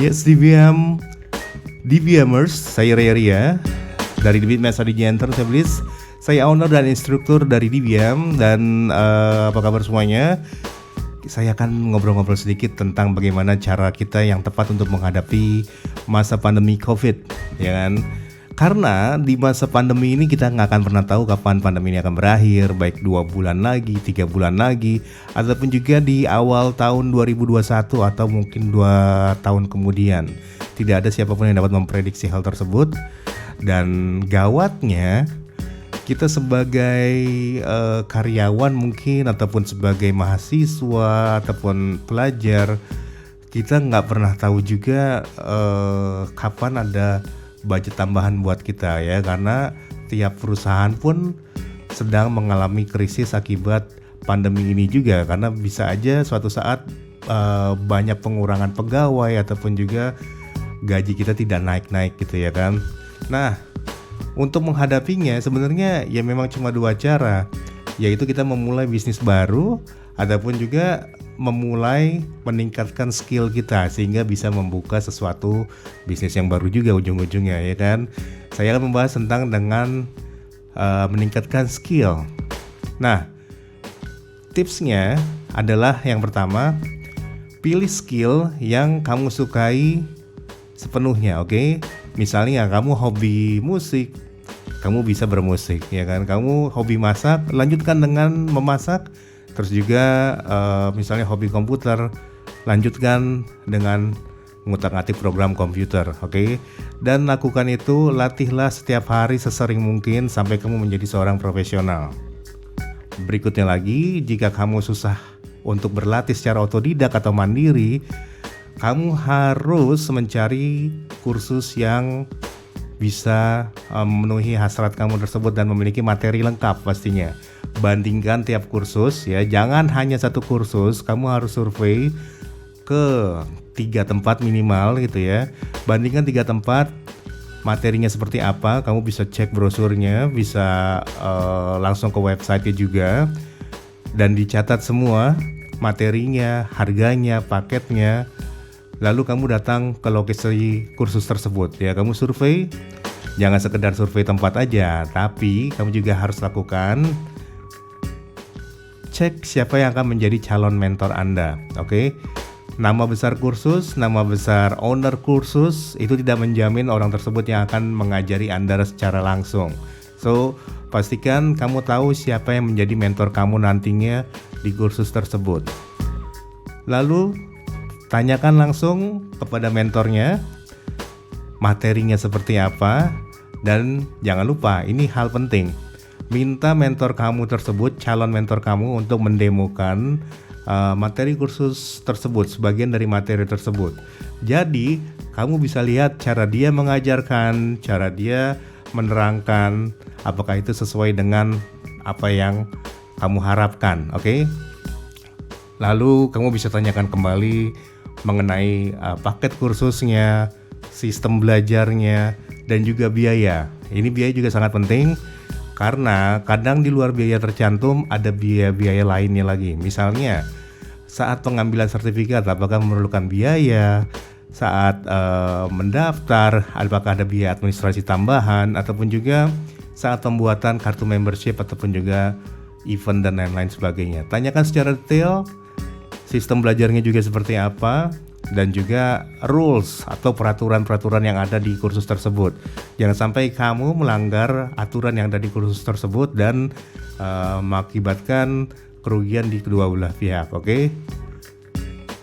Yes, DBMers, saya Ria dari DBM Strategy Entrepreneurs. Saya owner dan instruktur dari DBM dan apa kabar semuanya? Saya akan ngobrol-ngobrol sedikit tentang bagaimana cara kita yang tepat untuk menghadapi masa pandemi COVID, ya kan? Karena di masa pandemi ini kita nggak akan pernah tahu kapan pandemi ini akan berakhir, baik 2 bulan lagi, 3 bulan lagi, ataupun juga di awal tahun 2021 atau mungkin 2 tahun kemudian. Tidak ada siapapun yang dapat memprediksi hal tersebut. Dan gawatnya, kita sebagai karyawan mungkin ataupun sebagai mahasiswa ataupun pelajar, kita nggak pernah tahu juga kapan ada budget tambahan buat kita ya, karena tiap perusahaan pun sedang mengalami krisis akibat pandemi ini juga, karena bisa aja suatu saat banyak pengurangan pegawai ataupun juga gaji kita tidak naik-naik gitu ya kan. Nah, untuk menghadapinya sebenarnya ya memang cuma 2 cara, yaitu kita memulai bisnis baru ataupun juga memulai meningkatkan skill kita sehingga bisa membuka sesuatu bisnis yang baru juga ujung-ujungnya ya kan. Saya akan membahas tentang dengan meningkatkan skill. Nah, tipsnya adalah yang pertama, pilih skill yang kamu sukai sepenuhnya, oke? Misalnya kamu hobi musik, kamu bisa bermusik ya kan. Kamu hobi masak, lanjutkan dengan memasak. Terus juga misalnya hobi komputer, lanjutkan dengan mengutak-atik program komputer, oke? Dan lakukan itu, latihlah setiap hari sesering mungkin sampai kamu menjadi seorang profesional. Berikutnya lagi, jika kamu susah untuk berlatih secara otodidak atau mandiri, kamu harus mencari kursus yang bisa memenuhi hasrat kamu tersebut dan memiliki materi lengkap pastinya. Bandingkan tiap kursus ya, jangan hanya satu kursus, kamu harus survei ke 3 tempat minimal gitu ya. Bandingkan 3 tempat, materinya seperti apa, kamu bisa cek brosurnya, bisa langsung ke website-nya juga, dan dicatat semua materinya, harganya, paketnya. Lalu kamu datang ke lokasi kursus tersebut ya, kamu survei. Jangan sekedar survei tempat aja, tapi kamu juga harus lakukan cek siapa yang akan menjadi calon mentor Anda, oke? Nama besar kursus, nama besar owner kursus itu tidak menjamin orang tersebut yang akan mengajari Anda secara langsung. So, pastikan kamu tahu siapa yang menjadi mentor kamu nantinya di kursus tersebut. Lalu, tanyakan langsung kepada mentornya materinya seperti apa, dan jangan lupa, ini hal penting, minta mentor kamu tersebut, calon mentor kamu untuk mendemokan materi kursus tersebut, sebagian dari materi tersebut. Jadi kamu bisa lihat cara dia mengajarkan, cara dia menerangkan, apakah itu sesuai dengan apa yang kamu harapkan, oke? Lalu kamu bisa tanyakan kembali mengenai paket kursusnya, sistem belajarnya, dan juga biaya. Ini biaya juga sangat penting, karena kadang di luar biaya tercantum ada biaya-biaya lainnya lagi. Misalnya saat pengambilan sertifikat apakah memerlukan biaya, saat mendaftar apakah ada biaya administrasi tambahan, ataupun juga saat pembuatan kartu membership ataupun juga event dan lain-lain sebagainya. Tanyakan secara detail sistem belajarnya juga seperti apa, dan juga rules atau peraturan-peraturan yang ada di kursus tersebut. Jangan sampai kamu melanggar aturan yang ada di kursus tersebut dan mengakibatkan kerugian di kedua belah pihak, oke?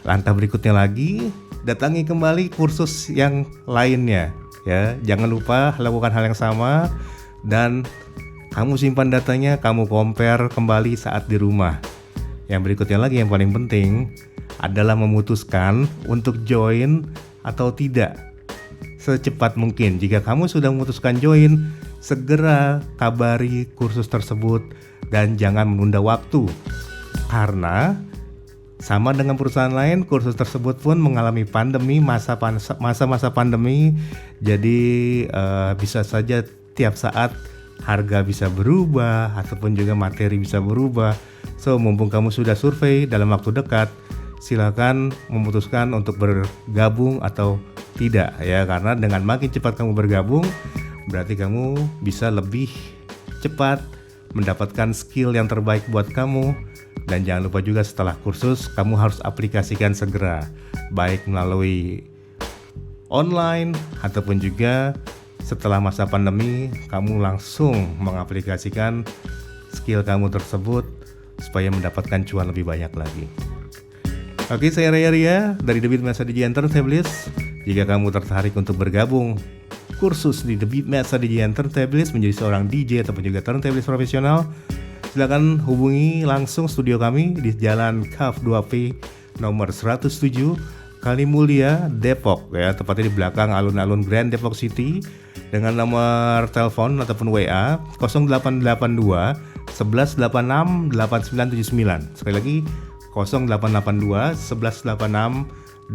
Langkah berikutnya lagi, datangi kembali kursus yang lainnya ya. Jangan lupa lakukan hal yang sama, dan kamu simpan datanya, kamu compare kembali saat di rumah. Yang berikutnya lagi yang paling penting adalah memutuskan untuk join atau tidak secepat mungkin. Jika kamu sudah memutuskan join, segera kabari kursus tersebut dan jangan menunda waktu. Karena sama dengan perusahaan lain, kursus tersebut pun mengalami pandemi, masa-masa pandemi. Jadi bisa saja tiap saat harga bisa berubah ataupun juga materi bisa berubah. So, mumpung kamu sudah survei dalam waktu dekat, silakan memutuskan untuk bergabung atau tidak ya, karena dengan makin cepat kamu bergabung berarti kamu bisa lebih cepat mendapatkan skill yang terbaik buat kamu. Dan jangan lupa juga setelah kursus kamu harus aplikasikan segera, baik melalui online ataupun juga setelah masa pandemi kamu langsung mengaplikasikan skill kamu tersebut supaya mendapatkan cuan lebih banyak lagi. Oke, saya Ria dari The Beatmaster DJ Turntablist. Jika kamu tertarik untuk bergabung kursus di The Beatmaster DJ Turntablist menjadi seorang DJ ataupun juga turntablist profesional, silakan hubungi langsung studio kami di Jalan KAF 2P nomor 107 Kalimulia, Depok ya, tepatnya di belakang alun-alun Grand Depok City, dengan nomor telepon ataupun WA 0882 1186 8979. Sekali lagi 0882 1186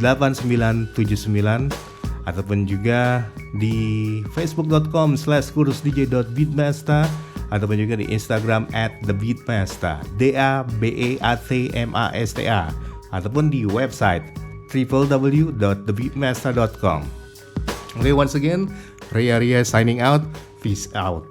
8979, ataupun juga di facebook.com/kursusdj.beatmaster, ataupun juga di Instagram @thebeatmaster DABEATMASTA, ataupun di website www.thebeatmaster.com. Okay, once again, Ria signing out. Peace out.